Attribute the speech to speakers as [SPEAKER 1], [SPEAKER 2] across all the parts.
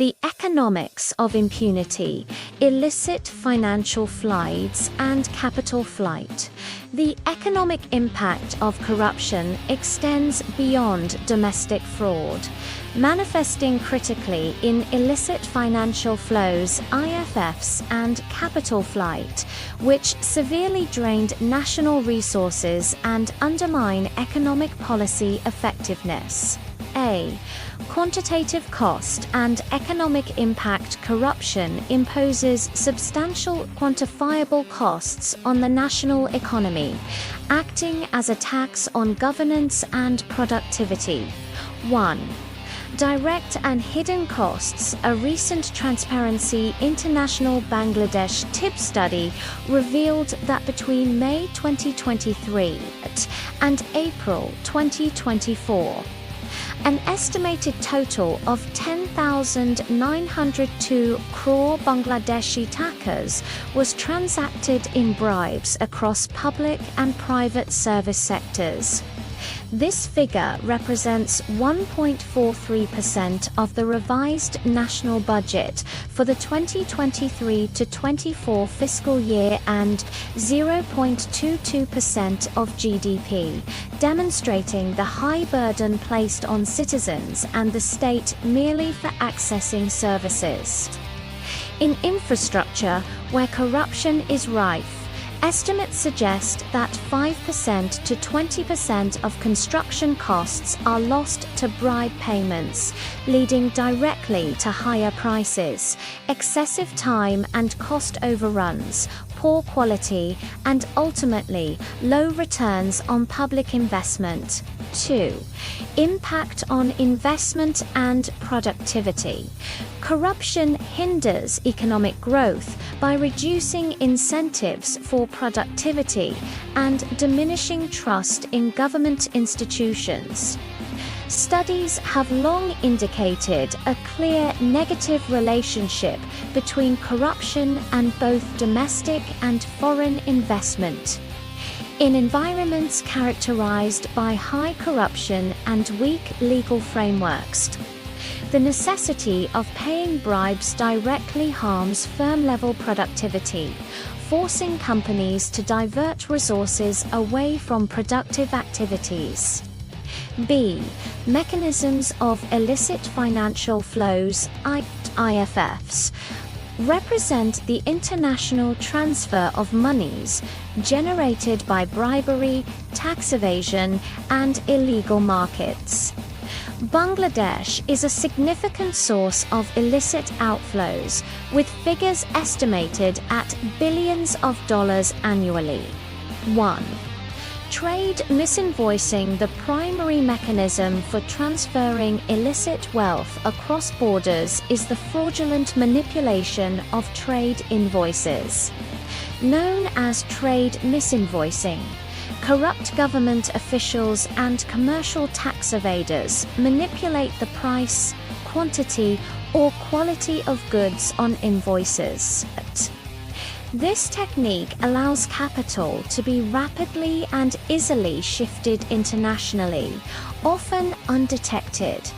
[SPEAKER 1] The economics of impunity, illicit financial flights, and capital flight. The economic impact of corruption extends beyond domestic fraud, manifesting critically in illicit financial flows (IFFs) and capital flight, which severely drained national resources and undermine economic policy effectiveness. A. Quantitative cost and economic impact. Corruption imposes substantial quantifiable costs on the national economy, acting as a tax on governance and productivity. 1. Direct and hidden costs. A recent Transparency International Bangladesh TIB study revealed that between May 2023 and April 2024, an estimated total of 10,902 crore Bangladeshi takas was transacted in bribes across public and private service sectors. This figure represents 1.43% of the revised national budget for the 2023-24 fiscal year and 0.22% of GDP, demonstrating the high burden placed on citizens and the state merely for accessing services. In infrastructure, where corruption is rife, estimates suggest that 5% to 20% of construction costs are lost to bribe payments, leading directly to higher prices, excessive time and cost overruns, poor quality, and ultimately low returns on public investment. 2. Impact on investment and productivity. Corruption hinders economic growth by reducing incentives for productivity and diminishing trust in government institutions. Studies have long indicated a clear negative relationship between corruption and both domestic and foreign investment. In environments characterized by high corruption and weak legal frameworks, the necessity of paying bribes directly harms firm-level productivity, forcing companies to divert resources away from productive activities. B. Mechanisms of illicit financial flows (IFFs) represent the international transfer of monies generated by bribery, tax evasion, and illegal markets. Bangladesh is a significant source of illicit outflows, with figures estimated at billions of dollars annually. 1. Trade misinvoicing. The primary mechanism for transferring illicit wealth across borders is the fraudulent manipulation of trade invoices. Known as trade misinvoicing, corrupt government officials and commercial tax evaders manipulate the price, quantity, or quality of goods on invoices. This technique allows capital to be rapidly and easily shifted internationally, often undetected.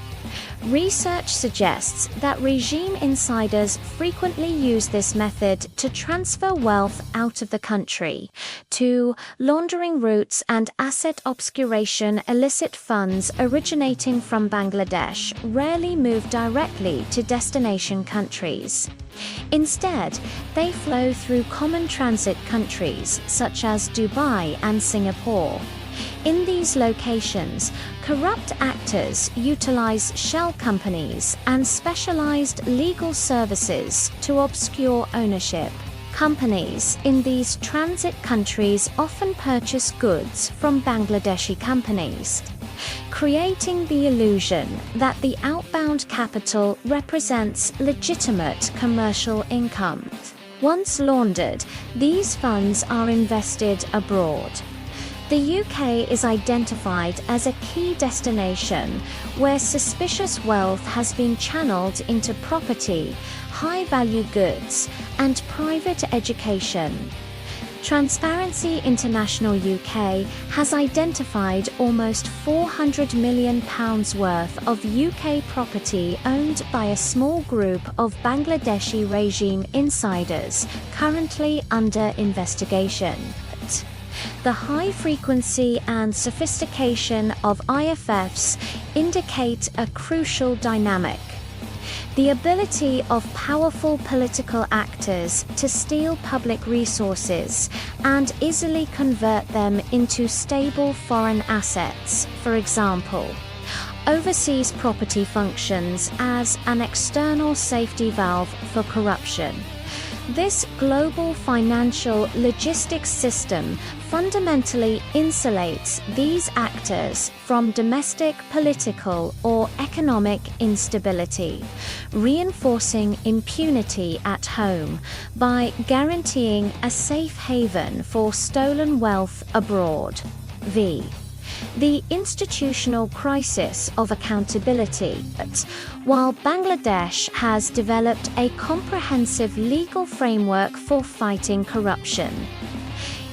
[SPEAKER 1] Research suggests that regime insiders frequently use this method to transfer wealth out of the country, to laundering routes and asset obscuration. Illicit funds originating from Bangladesh rarely move directly to destination countries. Instead, they flow through common transit countries such as Dubai and Singapore. In these locations, corrupt actors utilize shell companies and specialized legal services to obscure ownership. Companies in these transit countries often purchase goods from Bangladeshi companies, creating the illusion that the outbound capital represents legitimate commercial income. Once laundered, these funds are invested abroad. The UK is identified as a key destination where suspicious wealth has been channeled into property, high-value goods, and private education. Transparency International UK has identified almost £400 million worth of UK property owned by a small group of Bangladeshi regime insiders currently under investigation. The high frequency and sophistication of IFFs indicate a crucial dynamic. The ability of powerful political actors to steal public resources and easily convert them into stable foreign assets, for example, overseas property functions as an external safety valve for corruption. This global financial logistics system fundamentally insulates these actors from domestic political or economic instability, reinforcing impunity at home by guaranteeing a safe haven for stolen wealth abroad. The institutional crisis of accountability. While Bangladesh has developed a comprehensive legal framework for fighting corruption,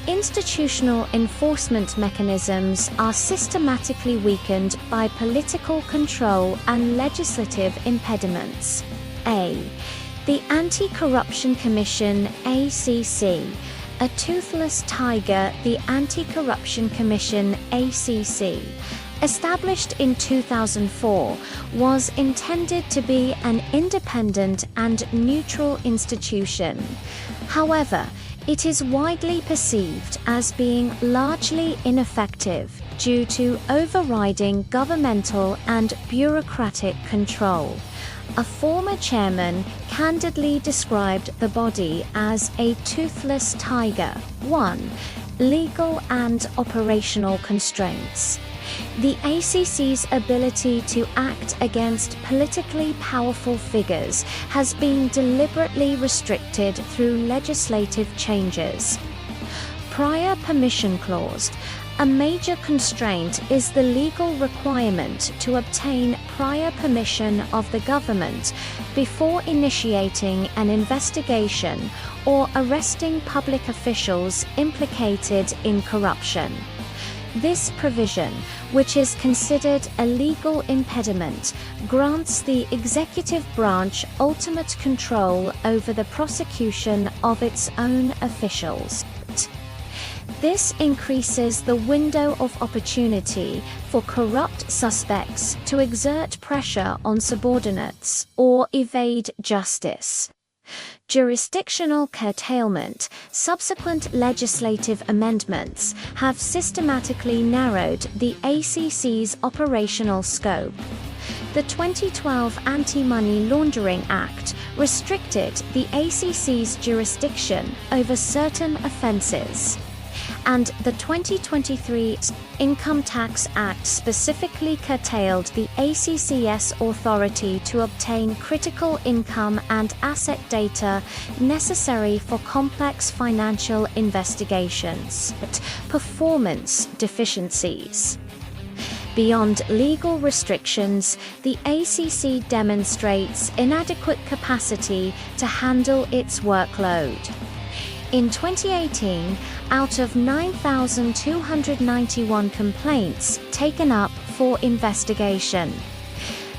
[SPEAKER 1] institutional enforcement mechanisms are systematically weakened by political control and legislative impediments. The Anti-Corruption Commission (ACC). A toothless tiger, the Anti-Corruption Commission (ACC), established in 2004, was intended to be an independent and neutral institution. However, it is widely perceived as being largely ineffective due to overriding governmental and bureaucratic control. A former chairman candidly described the body as a toothless tiger. 1. Legal and operational constraints. The ACC's ability to act against politically powerful figures has been deliberately restricted through legislative changes. Prior permission clause. A major constraint is the legal requirement to obtain prior permission of the government before initiating an investigation or arresting public officials implicated in corruption. This provision, which is considered a legal impediment, grants the executive branch ultimate control over the prosecution of its own officials. This increases the window of opportunity for corrupt suspects to exert pressure on subordinates or evade justice. Jurisdictional curtailment. Subsequent legislative amendments have systematically narrowed the ACC's operational scope. The 2012 Anti-Money Laundering Act restricted the ACC's jurisdiction over certain offences, and the 2023 Income Tax Act specifically curtailed the ACC's authority to obtain critical income and asset data necessary for complex financial investigations. Performance deficiencies. Beyond legal restrictions, the ACC demonstrates inadequate capacity to handle its workload. In 2018, out of 9,291 complaints taken up for investigation,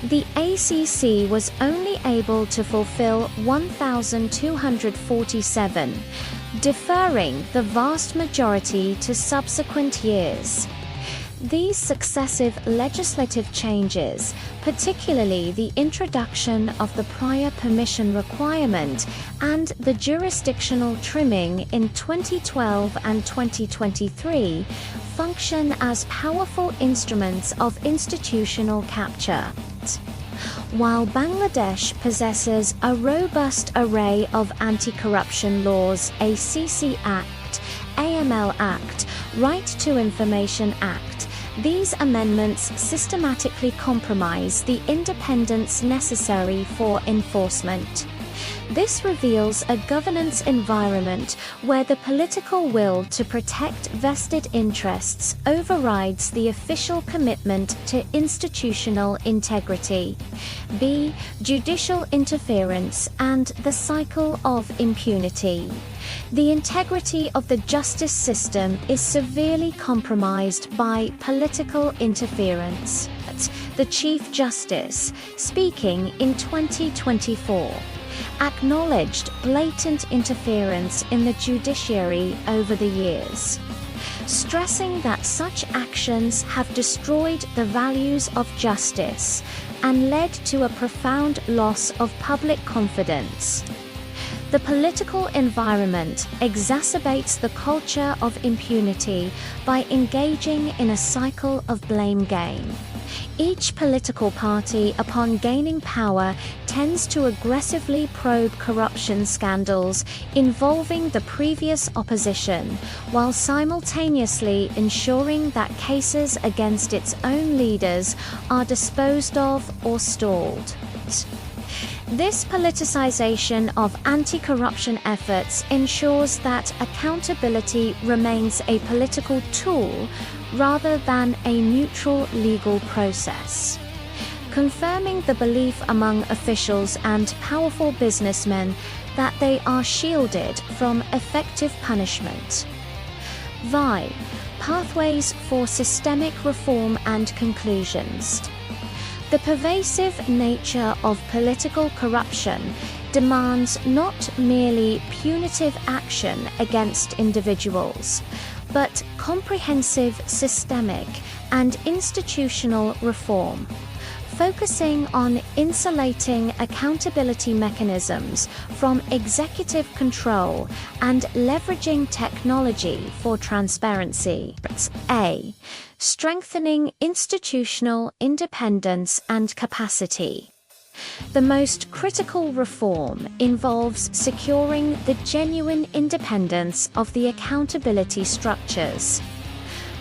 [SPEAKER 1] the ACC was only able to fulfill 1,247, deferring the vast majority to subsequent years. These successive legislative changes, particularly the introduction of the prior permission requirement and the jurisdictional trimming in 2012 and 2023, function as powerful instruments of institutional capture. While Bangladesh possesses a robust array of anti-corruption laws, ACC Act, AML Act, Right to Information Act, these amendments systematically compromise the independence necessary for enforcement. This reveals a governance environment where the political will to protect vested interests overrides the official commitment to institutional integrity. B. Judicial interference and the cycle of impunity. The integrity of the justice system is severely compromised by political interference. The Chief Justice, speaking in 2024, acknowledged blatant interference in the judiciary over the years, stressing that such actions have destroyed the values of justice and led to a profound loss of public confidence. The political environment exacerbates the culture of impunity by engaging in a cycle of blame game. Each political party, upon gaining power, tends to aggressively probe corruption scandals involving the previous opposition, while simultaneously ensuring that cases against its own leaders are disposed of or stalled. This politicization of anti-corruption efforts ensures that accountability remains a political tool rather than a neutral legal process, confirming the belief among officials and powerful businessmen that they are shielded from effective punishment. Vi. Pathways for systemic reform and conclusions. The pervasive nature of political corruption demands not merely punitive action against individuals, but comprehensive systemic and institutional reform, focusing on insulating accountability mechanisms from executive control and leveraging technology for transparency. A. Strengthening institutional independence and capacity. The most critical reform involves securing the genuine independence of the accountability structures.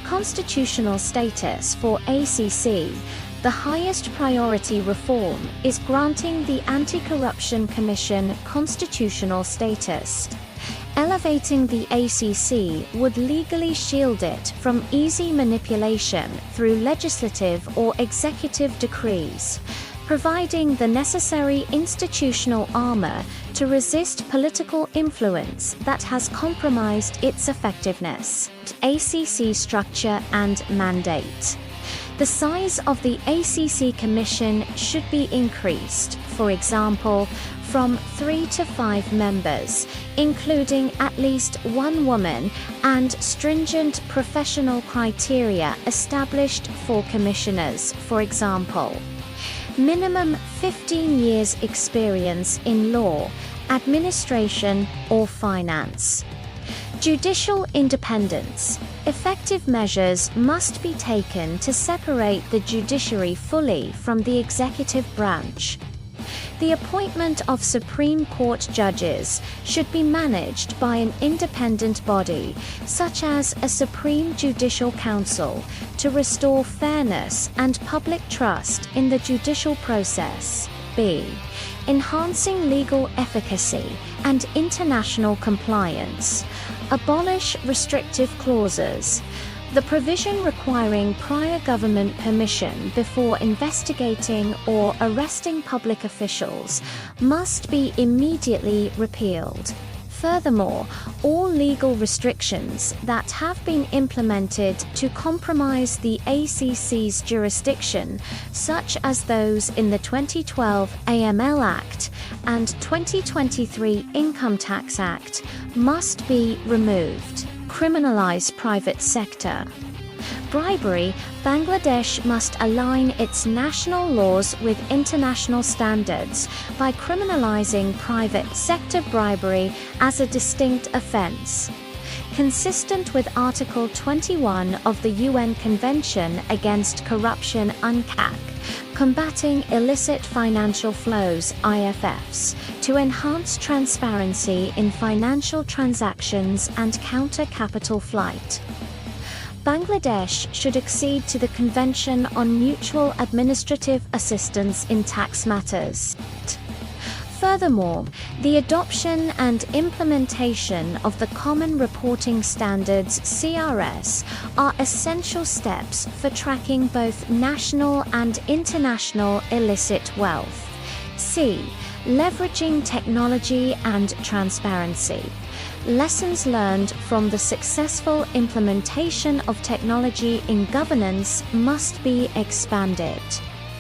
[SPEAKER 1] Constitutional status for ACC. The highest priority reform is granting the Anti-Corruption Commission constitutional status. Elevating the ACC would legally shield it from easy manipulation through legislative or executive decrees, providing the necessary institutional armor to resist political influence that has compromised its effectiveness. ACC structure and mandate. The size of the ACC Commission should be increased, for example, from 3 to 5 members, including at least one woman, and stringent professional criteria established for commissioners, for example, minimum 15 years experience in law, administration, or finance. Judicial independence. Effective measures must be taken to separate the judiciary fully from the executive branch. The appointment of Supreme Court judges should be managed by an independent body, such as a Supreme Judicial Council, to restore fairness and public trust in the judicial process. B. Enhancing legal efficacy and international compliance. Abolish restrictive clauses. The provision requiring prior government permission before investigating or arresting public officials must be immediately repealed. Furthermore, all legal restrictions that have been implemented to compromise the ACC's jurisdiction, such as those in the 2012 AML Act and 2023 Income Tax Act, must be removed. Criminalize private sector. Bribery. Bangladesh must align its national laws with international standards by criminalizing private sector bribery as a distinct offense. Consistent with Article 21 of the UN Convention Against Corruption (UNCAC), combating illicit financial flows (IFFs) to enhance transparency in financial transactions and counter capital flight. Bangladesh should accede to the Convention on Mutual Administrative Assistance in Tax Matters. Furthermore, the adoption and implementation of the Common Reporting Standards (CRS) are essential steps for tracking both national and international illicit wealth. C. Leveraging technology and transparency. Lessons learned from the successful implementation of technology in governance must be expanded.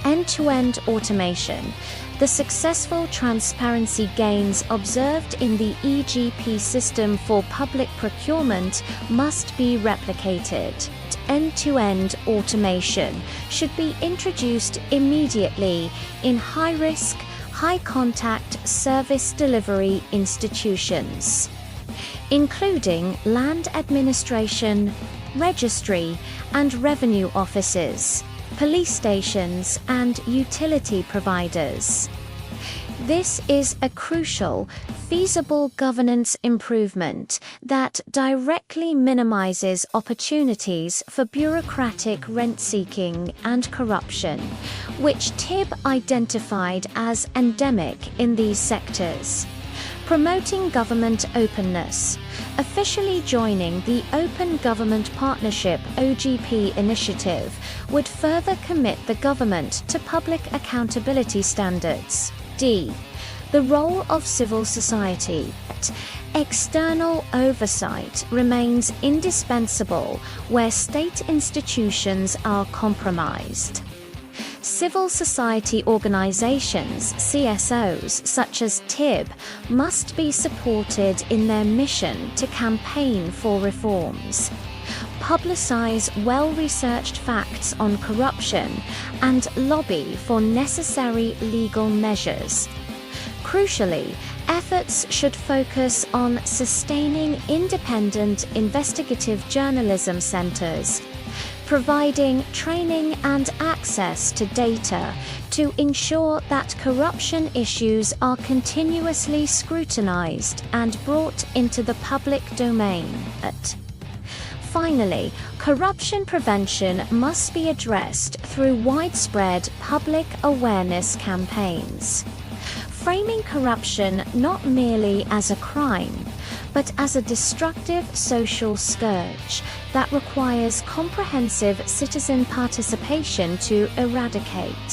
[SPEAKER 1] End-to-end automation. The successful transparency gains observed in the EGP system for public procurement must be replicated. End-to-end automation should be introduced immediately in high-risk, high-contact service delivery institutions, including land administration, registry and revenue offices, police stations and utility providers. This is a crucial, feasible governance improvement that directly minimizes opportunities for bureaucratic rent-seeking and corruption, which TIB identified as endemic in these sectors. Promoting government openness. Officially joining the Open Government Partnership (OGP) initiative would further commit the government to public accountability standards. D. The role of civil society. External oversight remains indispensable where state institutions are compromised. Civil society organizations (CSOs) such as TIB must be supported in their mission to campaign for reforms, publicize well-researched facts on corruption, and lobby for necessary legal measures. Crucially, efforts should focus on sustaining independent investigative journalism centers, providing training and access to data to ensure that corruption issues are continuously scrutinized and brought into the public domain. Finally, corruption prevention must be addressed through widespread public awareness campaigns, framing corruption not merely as a crime, but as a destructive social scourge that requires comprehensive citizen participation to eradicate.